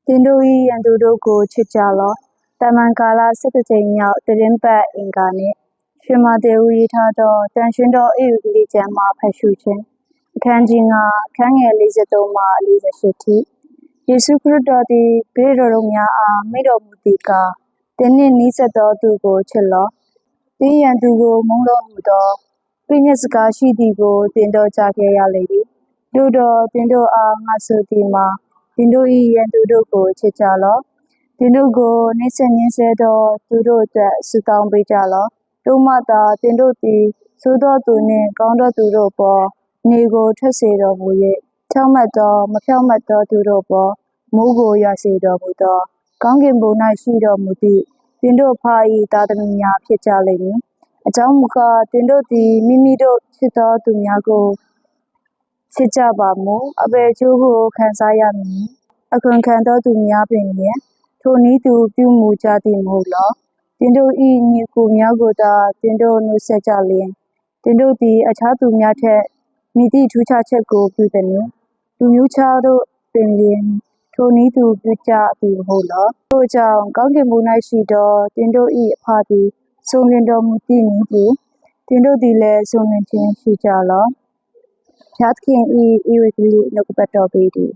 တင်တို့ဤရန်သူတို့ကိုချစ်ကြလောတမန်ကာလ17ကြိမ်မြောက်တရင်ပတ်အင်္ဂါနှင့်ရှင်မာတေဦးရေးထားသောတန်ရှင်တော်အေဝီကျမ်းမှဖတ်ရှုခြင်းအခန်းကြီး9အခန်းငယ်43မှ48ထိယေရှုခရစ်တော်သည်ဂရုတော်တို့များအားမိန့်တော်မူသည်ကားတင်းနှင့်နီးစပ်သောသူကိုချစ်လောတင်းရန်သူကိုမုန်းတော်မူသောပြည့်ညတ်စကားရှိသည်ကိုတင်တော်ကြားခဲ့ရလိမ့်မည်တို့တော်တင်တို့အားငါဆိုသည်မှာတင်တို့၏ရန်သူတို့ကိုချစ်ကြလောတင်တို့ကိုနှိမ့်ဆက်ညှင်းဆဲသောသူတို့အတွက်ဆုတောင်းပေးကြလောတို့မှသာတင်တို့သည်သို့သောသူနှင့်ကောင်းသောသူတို့ပေါ်နေကိုထွက်စေတော်မူ၍ဖြောင့်မတ်သောမဖြောင့်မတ်သောသူတို့ပေါ်မိုးကိုရွာစေတော်မူသောကောင်းကင်ဘုံ၌ရှိတော်မူသည့်တင်တို့ဖာ၏သားသမီးများဖြစ်ကြလိမ့်မည်အကြောင်းမူကားတင်တို့သည်မိမိတို့ချစ်သောသူများကိုချစ်ကြပါမူအဘယ်ကျိုးကိုခံစားရမည်အခွင့်ခံသောသူများပင်လျင်ထိုနည်းသူပြုမူကြသည်မဟုတ်လောတင်တို့၏ညီကိုများကိုသာတင်တို့နှုတ်ဆက်ကြလျင်တင်တို့သည်အခြားသူများထက်မိသည့်ထူးခြားချက်ကိုပြုသည်နည်းလူမျိုးခြားတို့ပင်လျင်ထိုနည်းသူပြုကြသည်မဟုတ်လောထို့ကြောင့်ကောင်းကင်ဘုံ၌ရှိသောတင်တို့၏အဖသည်ဆုံးလင်းတော်မူသည့်နည်းတူတင်တို့သည်လည်းဆုံးလင်းခြင်းရှိကြလောဘုရားသခင်၏ဤဝေကလေးနှုတ်ကပတ်တော်ပေတည်း